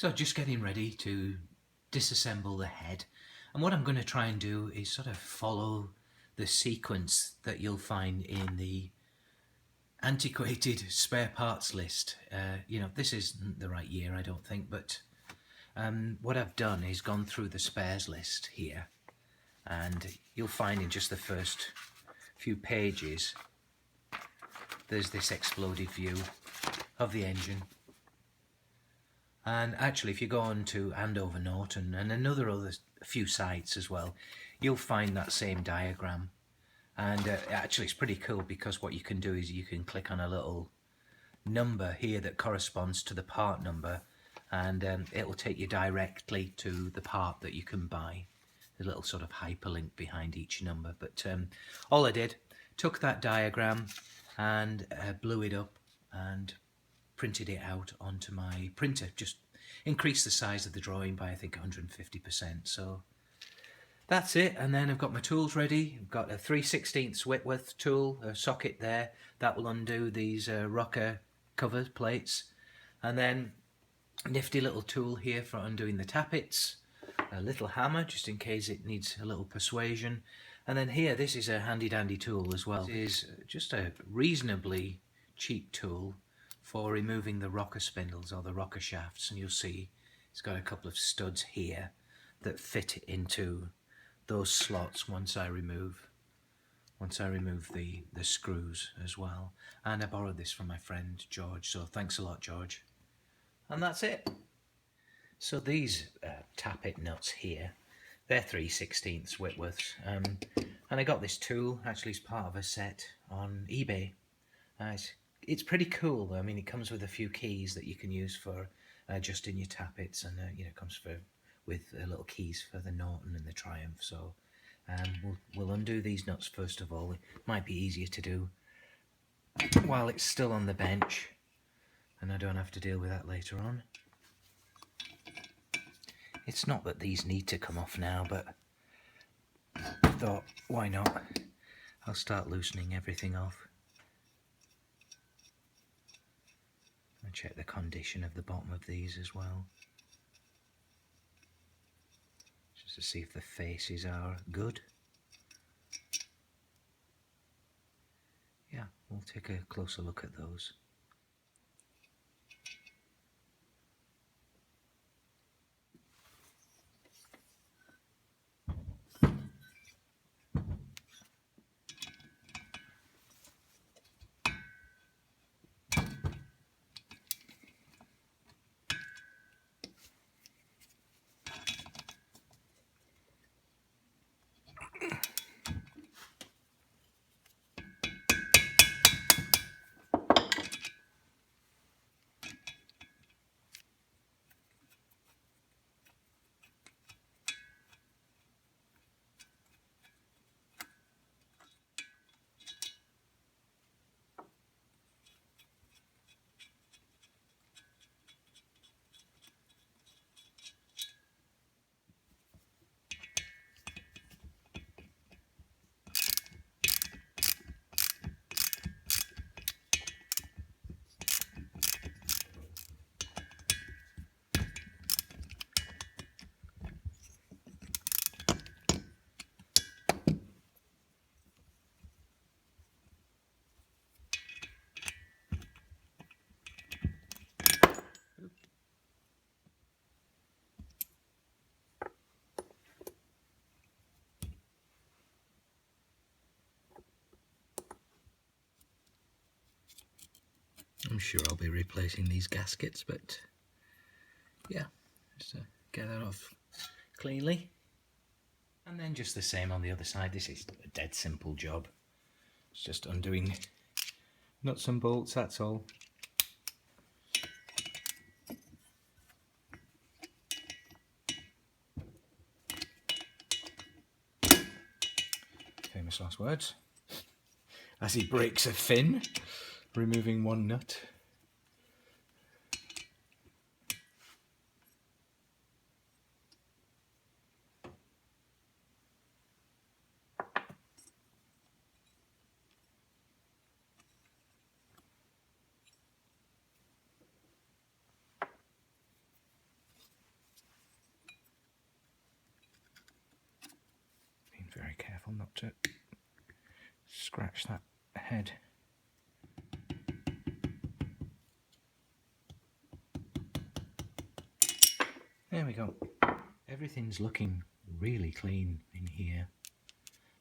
So just getting ready to disassemble the head, and what I'm going to try and do is sort of follow the sequence that you'll find in the antiquated spare parts list. You know, this isn't the right year, I don't think, but what I've done is gone through the spares list here, and you'll find in just the first few pages there's this exploded view of the engine. And actually, if you go on to Andover Norton and a few sites as well, you'll find that same diagram. And actually, it's pretty cool because what you can do is you can click on a little number here that corresponds to the part number, and it will take you directly to the part that you can buy. A little sort of hyperlink behind each number. But all I did, took that diagram and blew it up and printed it out onto my printer, just increased the size of the drawing by I think 150%. So that's it. And then I've got my tools ready. I've got a 3/16 Whitworth tool, a socket there that will undo these rocker cover plates, and then a nifty little tool here for undoing the tappets, a little hammer just in case it needs a little persuasion, and then here this is a handy dandy tool as well. This is just a reasonably cheap tool for removing the rocker spindles or the rocker shafts, and you'll see it's got a couple of studs here that fit into those slots once I remove the screws as well. And I borrowed this from my friend George, so thanks a lot, George. And that's it. So these tappet nuts here, they're 3/16 Whitworths, and I got this tool actually as part of a set on eBay. It's pretty cool. I mean, it comes with a few keys that you can use for adjusting your tappets, and you know, it comes with little keys for the Norton and the Triumph. So we'll undo these nuts first of all. It might be easier to do while it's still on the bench, and I don't have to deal with that later on. It's not that these need to come off now, but I thought, why not? I'll start loosening everything off. I'll check the condition of the bottom of these as well, just to see if the faces are good. Yeah, we'll take a closer look at those. I'm sure I'll be replacing these gaskets, but yeah, just to get that off cleanly. And then just the same on the other side. This is a dead simple job. It's just undoing nuts and bolts, that's all. Famous last words. As he breaks a fin, removing one nut. very careful not to scratch that head. There we go. Everything's looking really clean in here.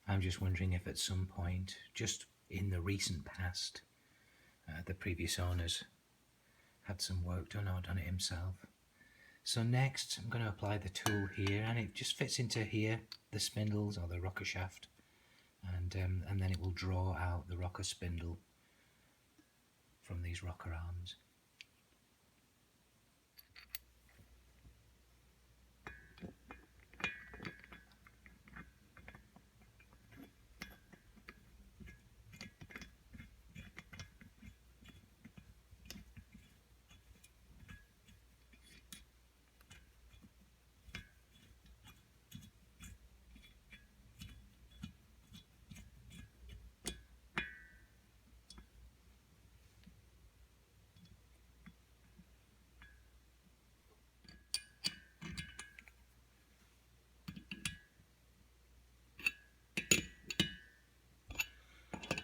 I'm just wondering if at some point, just in the recent past, the previous owners had some work done or done it himself. So next I'm going to apply the tool here, and it just fits into here, the spindles or the rocker shaft, and then it will draw out the rocker spindle from these rocker arms.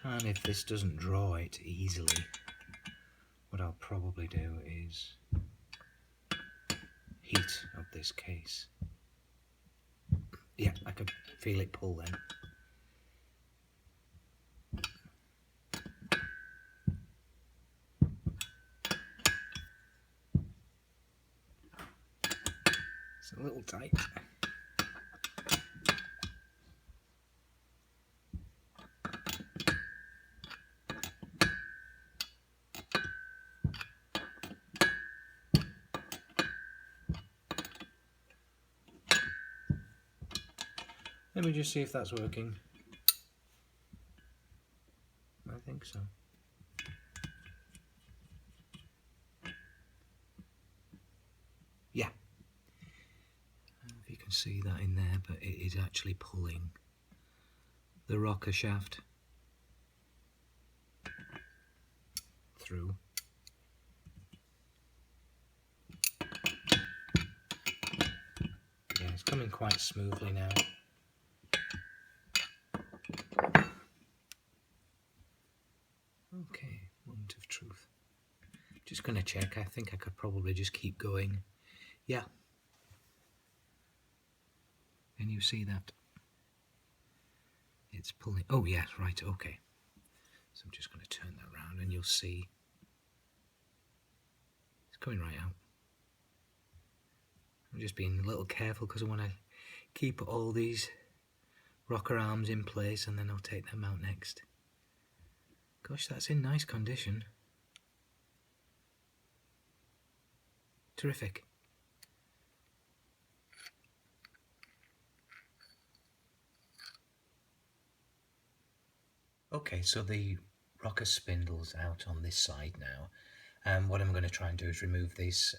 And if this doesn't draw it easily, what I'll probably do is heat up this case. Yeah, I could feel it pull then. It's a little tight. Let me just see if that's working. I think so. Yeah. I don't know if you can see that in there, but it is actually pulling the rocker shaft through. Yeah, it's coming quite smoothly now. Okay, moment of truth. Just going to check. I think I could probably just keep going. Yeah. Can you see that? It's pulling. Oh, yes, right, okay. So I'm just going to turn that around and you'll see it's coming right out. I'm just being a little careful because I want to keep all these rocker arms in place, and then I'll take them out next. Gosh, that's in nice condition. Terrific. Okay, so the rocker spindle's out on this side now. What I'm going to try and do is remove this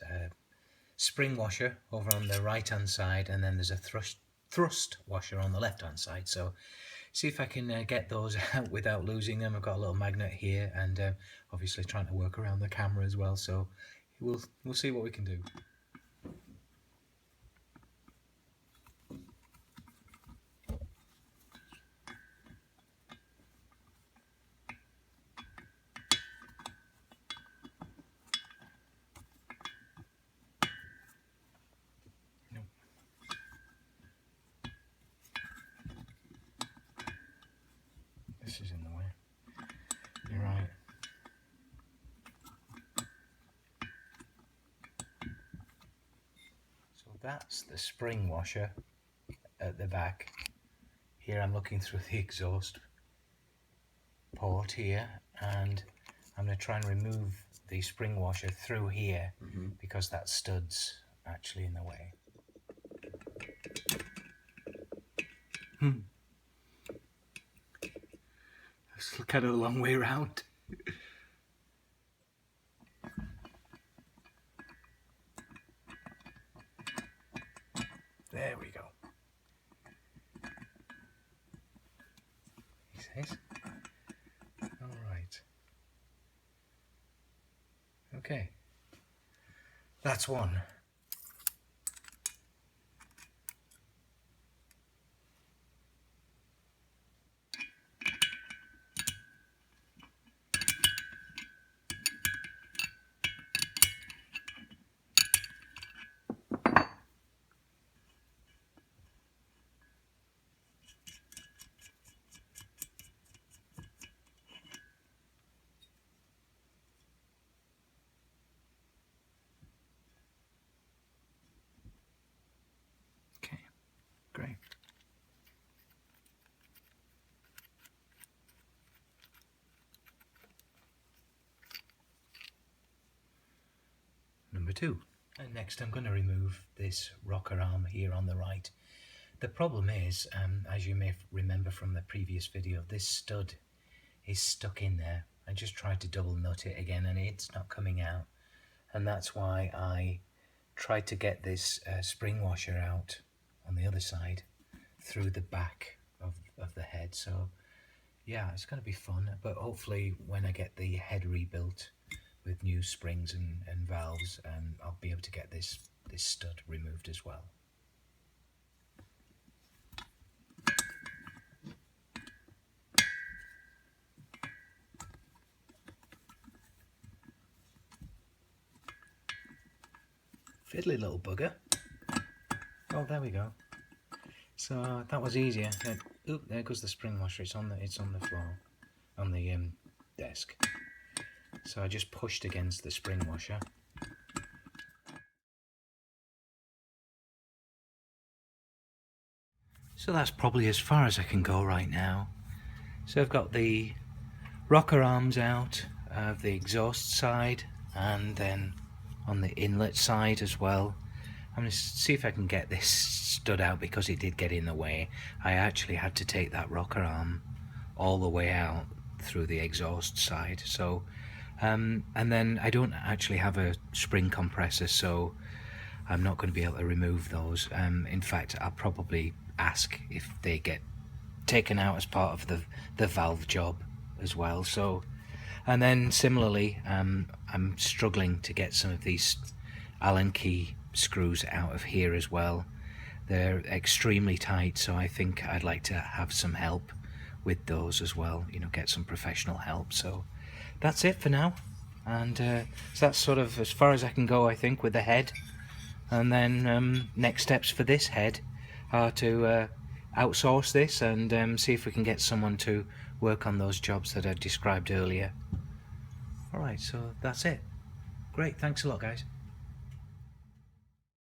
spring washer over on the right hand side, and then there's a thrust washer on the left hand side. So see if I can get those out without losing them. I've got a little magnet here, and obviously trying to work around the camera as well, so we'll see what we can do. This is in the way. You're right. So that's the spring washer at the back. Here I'm looking through the exhaust port here, and I'm going to try and remove the spring washer through here because that stud's actually in the way. It's kind of a long way around. There we go. He says. All right. Okay. That's one. 2. And next I'm going to remove this rocker arm here on the right. The problem is, as you may remember from the previous video, this stud is stuck in there. I just tried to double nut it again and it's not coming out. And that's why I tried to get this spring washer out on the other side through the back of the head. So yeah, it's going to be fun, but hopefully when I get the head rebuilt with new springs and valves, I'll be able to get this stud removed as well. Fiddly little bugger. Oh, there we go. So that was easier. Oop, there goes the spring washer. It's on the floor, on the desk. So I just pushed against the spring washer. So that's probably as far as I can go right now. So I've got the rocker arms out of the exhaust side and then on the inlet side as well. I'm going to see if I can get this stud out because it did get in the way. I actually had to take that rocker arm all the way out through the exhaust side. So and then I don't actually have a spring compressor, so I'm not going to be able to remove those. In fact, I'll probably ask if they get taken out as part of the valve job as well. So, and then similarly, I'm struggling to get some of these Allen key screws out of here as well. They're extremely tight, so I think I'd like to have some help with those as well, you know, get some professional help. So that's it for now, and so that's sort of as far as I can go, I think, with the head. And then next steps for this head are to outsource this and see if we can get someone to work on those jobs that I described earlier. Alright, so that's it. Great, thanks a lot, guys.